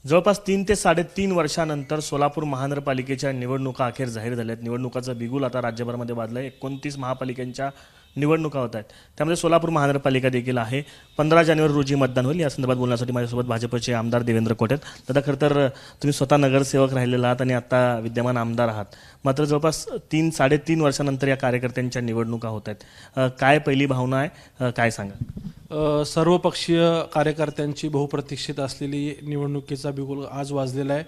जवळपास 3 ते 3.5 वर्षानंतर सोलापूर महानगरपालिकेच्या निवडणुका अखेर जाहीर झाल्यात। निवडणुकाचं बिगुल आता राज्यभरामध्ये वाजलंय। 29 महापालिकांच्या निवडणुका होत आहेत, त्यामध्ये सोलापूर महानगरपालिका देखील आहे। 15 जानेवारी रोजी मतदान होईल। या संदर्भात बोलण्यासाठी माझ्यासोबत भाजपचे आमदार देवेंद्र खोटे आहेत। दादा, खरं तर तुम्ही स्वतः नगरसेवक राहिलेला आहात आणि आता विद्यमान आमदार आहात, मात्र जवळपास 3-3.5 वर्षानंतर या कार्यकर्त्यांच्या निवडणुका होत आहेत। काय पहिली भावना आहे, काय सांगा? सर्वपक्षीय कार्यकर्त्यांची बहुप्रतीक्षित असलेली निवडणुकीचा बिगुल आज वाजलेला आहे।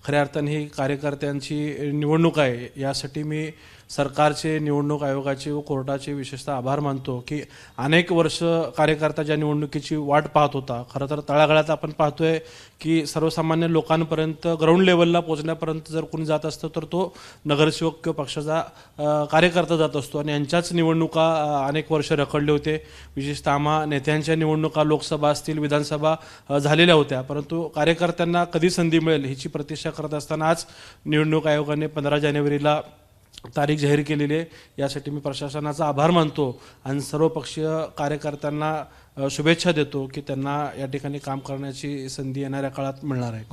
खऱ्या अर्थाने ही कार्यकर्त्यांची निवडणूक आहे, यासाठी मी सरकारचे, निवडणूक आयोगाचे व कोर्टाचे विशेषतः आभार मानतो की अनेक वर्ष कार्यकर्ता ज्या निवडणुकीची वाट पाहत होता। खरं तर तळागाळात आपण पाहतोय की सर्वसामान्य लोकांपर्यंत, ग्राउंड लेवलला पोहोचण्यापर्यंत जर कोणी जात असतं तर तो नगरसेवक किंवा पक्षाचा कार्यकर्ता जात असतो, आणि यांच्याच निवडणुका अनेक वर्ष रखडले होते। विशेषतः आम्हा नेत्यांच्या निवडणुका लोकसभा असतील, विधानसभा झालेल्या होत्या, परंतु कार्यकर्त्यांना कधी संधी मिळेल हीची प्रतीक्षा करत असताना आज निवडणूक आयोगाने 15 जानेवारीला तारीख जाहीर केलेली आहे। यासाठी मी प्रशासनाचा आभार मानतो आणि सर्वपक्षीय कार्यकर्त्यांना शुभेच्छा देतो की त्यांना या ठिकाणी काम करण्याची संधी येणाऱ्या काळात मिळणार आहे।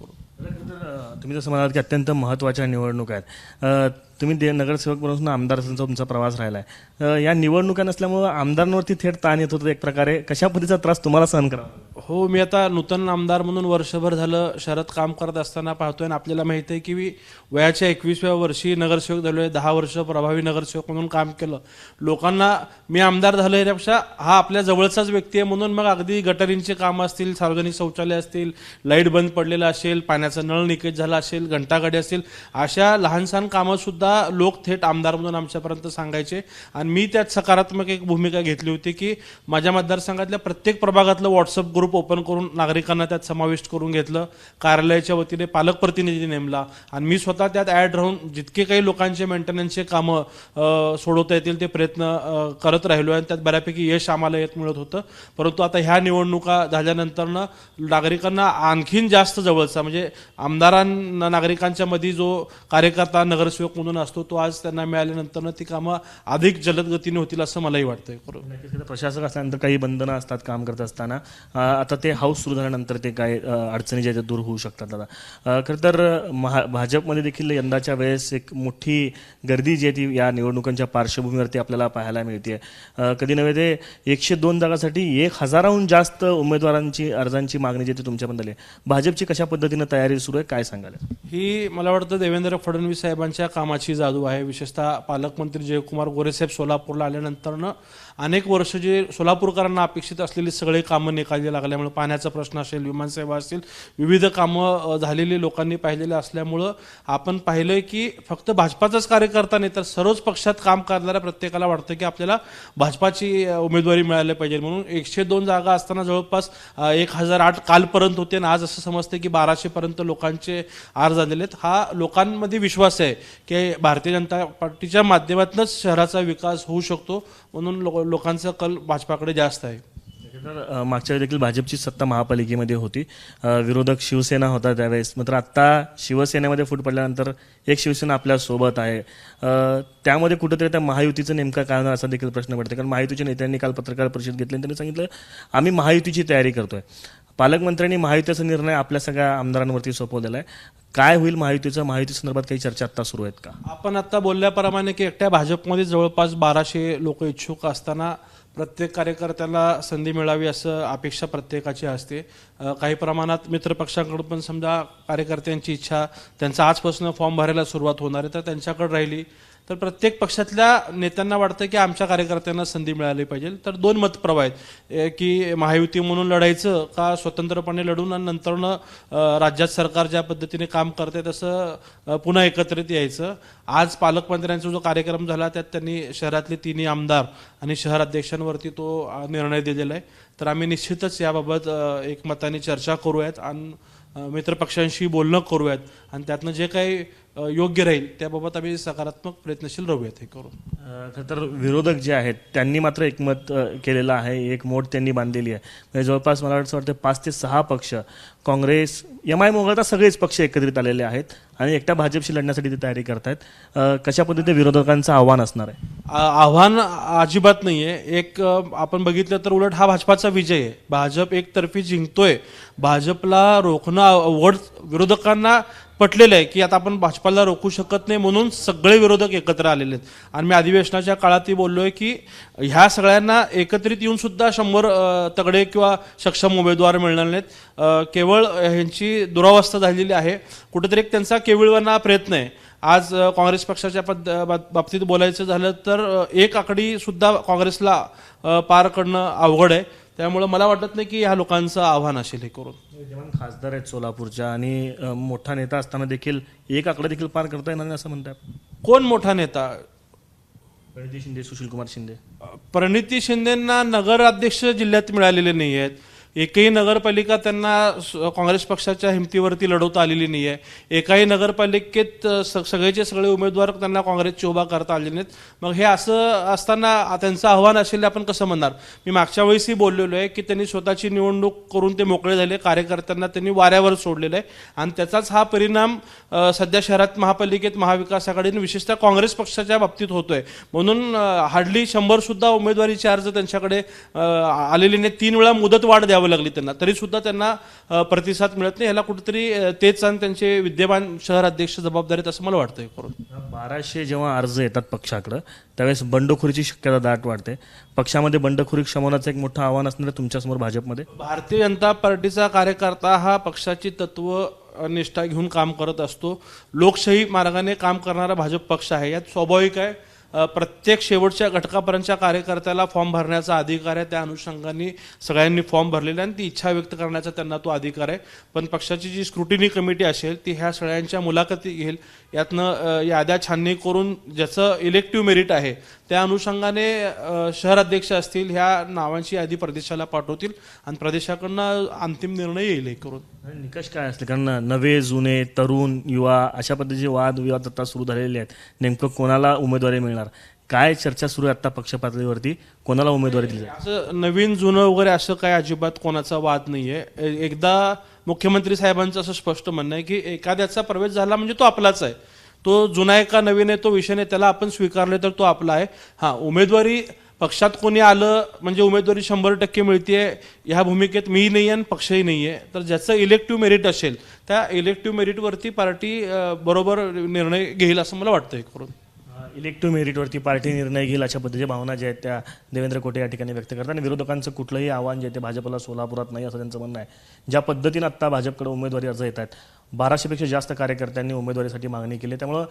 तुम्ही जसं म्हणालात की अत्यंत महत्त्वाच्या निवडणुका आहेत, तुम्ही नगरसेवक म्हणून आमदार तुमचा प्रवास राहिला आहे। या निवडणुका नसल्यामुळं आमदारांवरती थेट ताण येत होतं एक प्रकारे, कशा पद्धतीचा त्रास तुम्हाला सहन करावा? हो, मी आता नूतन आमदार म्हणून वर्षभर झालं शहरात काम करत असताना पाहतोय, आणि आपल्याला माहिती आहे की मी वयाच्या 21व्या वर्षी नगरसेवक झालोय। 10 वर्ष प्रभावी नगरसेवक म्हणून काम केलं। लोकांना मी आमदार झालो यापेक्षा हा आपल्या जवळचाच व्यक्ती आहे म्हणून मग अगदी गटरींचे कामं असतील, सार्वजनिक शौचालय असतील, लाईट बंद पडलेला असेल, पाण्याचा नळ निकेज झाला असेल, घंटागाडी असेल, अशा लहानसहान कामं सुद्धा लोक थेट आमदार म्हणून आमच्यापर्यंत सांगायचे, आणि मी त्यात सकारात्मक एक भूमिका घेतली होती की माझ्या मतदारसंघातल्या प्रत्येक प्रभागातलं व्हॉट्सअप ग्रुप ओपन करून नागरिकांना त्यात समाविष्ट करून घेतलं। कार्यालयाच्या वतीने पालकप्रतिनिधी नेमला, आणि मी स्वतः त्यात ॲड राहून जितके काही लोकांचे मेंटेनन्सचे कामं सोडवता येतील ते प्रयत्न करत राहिलो, आणि त्यात बऱ्यापैकी यश आम्हाला येत मिळत होतं। परंतु आता ह्या निवडणुका झाल्यानंतरनं नागरिकांना आणखीन जास्त जवळचा, म्हणजे आमदारांना नागरिकांच्या मध्ये जो कार्यकर्ता नगरसेवक म्हणून असतो तो आज त्यांना मिळाल्यानंतर ती कामं अधिक जलद गतीने होतील असं मलाही वाटतंय। प्रशासक असल्यानंतर काही बंधनं असतात काम करत असताना, आता ते हाऊस सुरू झाल्यानंतर ते काय अडचणी ज्या दूर होऊ शकतात दादा। खरं तर भाजपमध्ये देखील यंदाच्या वेळेस एक मोठी गर्दी जी आहे ती या निवडणुकांच्या पार्श्वभूमीवरती आपल्याला पाहायला मिळते। कधी नव्हे ते 102 जागांसाठी 1000हून जास्त उमेदवारांची अर्जांची मागणी जी ती तुमच्याबद्दल आहे। भाजपची कशा पद्धतीनं तयारी सुरू आहे, काय सांगाल? ही मला वाटतं देवेंद्र फडणवीस साहेबांच्या कामाची जादू आहे। विशेषतः पालकमंत्री जयकुमार गोरेसाहेब सोलापूरला आल्यानंतरनं अनेक वर्ष जे सोलापूरकरांना अपेक्षित असलेली सगळे कामं निकाली लागल्यामुळे, पाण्याचा प्रश्न असेल, विमानसेवा असेल, विविध कामं झालेली लोकांनी पाहिलेले असल्यामुळं आपण पाहिलंय की फक्त भाजपाचाच कार्यकर्ता नाही तर सर्वच पक्षात काम करणाऱ्या प्रत्येकाला वाटतं की आपल्याला भाजपाची उमेदवारी मिळाली पाहिजे, म्हणून 102 जागा असताना जवळपास 1008 कालपर्यंत होते, आणि आज असं समजतं की 1200 पर्यंत लोकांचे अर्ज आलेले आहेत। हा लोकांमध्ये विश्वास आहे की भारतीय जनता पार्टीच्या माध्यमातूनच शहराचा विकास होऊ शकतो, म्हणून लोकांचा कल भाजपाकडे जास्त आहे। तर मागच्या वेळी देखील भाजपची सत्ता महापालिकेमध्ये होती, विरोधक शिवसेना होता त्यावेळेस, मात्र आता शिवसेनेमध्ये फूट पडल्यानंतर एक शिवसेना आपल्या सोबत आहे। त्यामध्ये कुठेतरी त्या महायुतीचं नेमका काय होणार असा देखील प्रश्न पडतो, कारण महायुतीच्या नेत्यांनी काल पत्रकार परिषद घेतली आणि त्यांनी सांगितलं आम्ही महायुतीची तयारी करतोय। पालकमंत्र्यांनी महायुतीचा निर्णय आपल्या सगळ्या आमदारांवरती सोपवलेला आहे। काय होईल महायुती संदर्भात काही चर्चा आता सुरू आहेत का? आपण आता बोलल्याप्रमाणे की एकट्या भाजपमध्ये जवळपास 1200 लोक इच्छुक असताना प्रत्येक कार्यकर्त्याला संधी मिळावी असं अपेक्षा प्रत्येकाची असते। काही प्रमाणात मित्रपक्षांकडून पण समजा कार्यकर्त्यांची इच्छा, त्यांचा आजपासून फॉर्म भरायला सुरुवात होणार आहे तर त्यांच्याकडे राहिली, तर प्रत्येक पक्षातल्या नेत्यांना वाटतं की आमच्या कार्यकर्त्यांना संधी मिळाली पाहिजे। तर दोन मतप्रवाह आहेत की महायुती म्हणून लढायचं का स्वतंत्रपणे लढून आणि नंतरनं राज्यात सरकार ज्या पद्धतीने काम करते तसं पुन्हा एकत्रित यायचं। आज पालकमंत्र्यांचा जो कार्यक्रम झाला त्यात त्यांनी शहरातले 3 आमदार आणि शहर अध्यक्षांवरती तो निर्णय दिलेला आहे, तर आम्ही निश्चितच याबाबत एकमताने चर्चा करूयात आणि मित्रपक्षांशी बोलणं करूयात, आणि त्यातनं जे काही योग्य राहील त्याबाबत आम्ही सकारात्मक प्रयत्नशील राहूयात हे करून. खरं तर विरोधक जे आहेत त्यांनी मात्र एकमत केलेलं आहे, एक मोठ त्यांनी बांधलेली आहे. म्हणजे जवळपास मला असं वाटतं 5 ते 6 पक्ष, काँग्रेस, MIM वगळता सगळेच पक्ष एकत्रित आलेले आहेत आणि एकट्या भाजपशी लढण्यासाठी ते तयारी करतायत. कशा पद्धतीने विरोधकांचं आव्हान असणार आहे? आव्हान अजिबात नाही आहे. एक आपण बघितलं तर उलट हा भाजपाचा विजय आहे. भाजप एकतर्फी जिंकतोय. भाजपला रोखणं अवघड विरोधकांना पटलेलं आहे की आता आपण भाजपाला रोखू शकत नाही, म्हणून सगळे विरोधक एकत्र आलेले आहेत. आणि मी अधिवेशनाच्या काळातही बोललोय की ह्या सगळ्यांना एकत्रित येऊन सुद्धा 100 तगडे किंवा सक्षम उमेदवार मिळणार नाहीत. केवळ ह्यांची दुरावस्था झालेली आहे. कुठेतरी एक त्यांचा केविळवाना प्रयत्न आहे. आज काँग्रेस पक्षाच्या बाबतीत बोलायचं झालं तर एक आकडी सुद्धा काँग्रेसला पार करणं अवघड आहे. त्यामुळे मला वाटत नाही की ह्या लोकांचं आव्हान असेल हे करून. विद्यमान खासदार आहेत सोलापूरच्या आणि मोठा नेता असताना देखील एक आकडा देखील पार करता येणार नाही असं म्हणतात. कोण मोठा नेता? प्रणिती शिंदे, सुशीलकुमार शिंदे. प्रणिती शिंदेंना नगराध्यक्ष जिल्ह्यात मिळालेले नाही आहेत. एकही नगरपालिका त्यांना काँग्रेस पक्षाच्या हिमतीवरती लढवता आलेली नाही आहे. एकाही नगरपालिकेत सगळेचे सगळे उमेदवार त्यांना काँग्रेसची उभा करता आलेले नाहीत. मग हे असं असताना त्यांचं आव्हान असेल आपण कसं म्हणणार? मी मागच्या वेळेसही बोललेलो आहे की त्यांनी स्वतःची निवडणूक करून ते मोकळे झाले. कार्यकर्त्यांना त्यांनी वाऱ्यावर सोडलेलं आहे आणि त्याचाच हा परिणाम सध्या शहरात महापालिकेत महाविकास आघाडीने विशेषतः काँग्रेस पक्षाच्या बाबतीत होतोय. म्हणून हार्डली 100 सुद्धा उमेदवारीचे अर्ज त्यांच्याकडे आलेले नाही. 3 वेळा मुदत वाढ द्यावी लागली त्यांना, तरी सुद्धा त्यांना प्रतिसाद मिळत नाही. ह्याला कुठेतरी तेच आणि त्यांचे विद्यमान शहर अध्यक्ष जबाबदारी असं मला वाटतंय. करून 1200 जेव्हा अर्ज येतात पक्षाकडे त्यावेळेस बंडखोरीची शक्यता दाट वाढते. पक्षामध्ये बंडखोरी शमवण्याचं एक मोठं आव्हान असणार आहे तुमच्यासमोर भाजपमध्ये. भारतीय भारतीय जनता पार्टीचा कार्यकर्ता हा पक्षाची तत्व निष्ठा घेऊन काम करत असतो. लोकशाही मार्गाने काम करणारा भाजप पक्ष आहे. यात स्वाभाविक आहे प्रत्येक शेवटच्या घटकापर्यंतच्या कार्यकर्त्याला फॉर्म भरण्याचा अधिकार आहे. त्या अनुषंगाने सगळ्यांनी फॉर्म भरलेला आणि ती इच्छा व्यक्त करण्याचा त्यांना तो अधिकार आहे. पण पक्षाची जी स्क्रुटिनी कमिटी असेल ती ह्या सगळ्यांच्या मुलाखती घेईल. यातनं याद्या छाननी करून ज्याचं इलेक्टिव्ह मेरिट आहे त्या अनुषंगाने शहर अध्यक्ष असतील ह्या नावांची यादी प्रदेशाला पाठवतील आणि प्रदेशाकडनं अंतिम निर्णय येईल. करून निकष काय असले? कारण नवे, जुने, तरुण, युवा अशा पद्धतीचे वादविवाद आता सुरू झालेले आहेत. नेमकं कोणाला उमेदवारी मिळणार, काय चर्चा सुरू आहे आता पक्ष पातळीवरती? कोणाला उमेदवारी दिली? असं नवीन जुनं वगैरे असं काय अजिबात कोणाचा वाद नाहीये. एकदा मुख्यमंत्री साहेबांचं असं स्पष्ट म्हणणं आहे की एखाद्याचा प्रवेश झाला म्हणजे तो आपलाच आहे. तो जुना आहे का नवीन आहे तो विषय नाही, त्याला आपण स्वीकारले तर तो आपला आहे. हां, उमेदवारी पक्षात कोणी आलं म्हणजे उमेदवारी 100% मिळते ह्या भूमिकेत मी नाही आहे आणि पक्षही नाही आहे. तर ज्याचं इलेक्टिव्ह मेरिट असेल त्या इलेक्टिव्ह मेरिटवरती पार्टी बरोबर निर्णय घेईल असं मला वाटतंय. करून इलेक्टिव्ह मेरिटवरती पार्टी निर्णय घेईल अशा पद्धतीच्या भावना ज्या आहेत त्या देवेंद्र कोटे या ठिकाणी व्यक्त करतात. आणि विरोधकांचं कुठलंही आव्हान जे ते भाजपला सोलापुरात नाही असं त्यांचं म्हणणं आहे. ज्या पद्धतीनं आत्ता भाजपकडे उमेदवारी अर्ज येत आहेत, 1200पेक्षा जास्त कार्यकर्त्यांनी उमेदवारीसाठी मागणी केली. त्यामुळं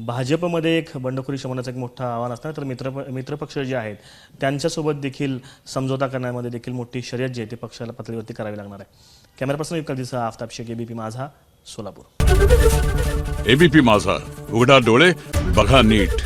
भाजपमध्ये एक बंडखोरी शमवण्याचं एक मोठं आव्हान असणार. तर मित्रपक्ष जे आहेत त्यांच्यासोबत देखील समझोता करण्यामध्ये देखील मोठी शर्यत जी आहे ती पक्षाला पातळीवरती करावी लागणार आहे. कॅमेरा पर्सन युक्ता दिसा, आफताब शेख, ABP माझा, सोलापूर. ABP माझा, उघडा डोळे बघा नीट.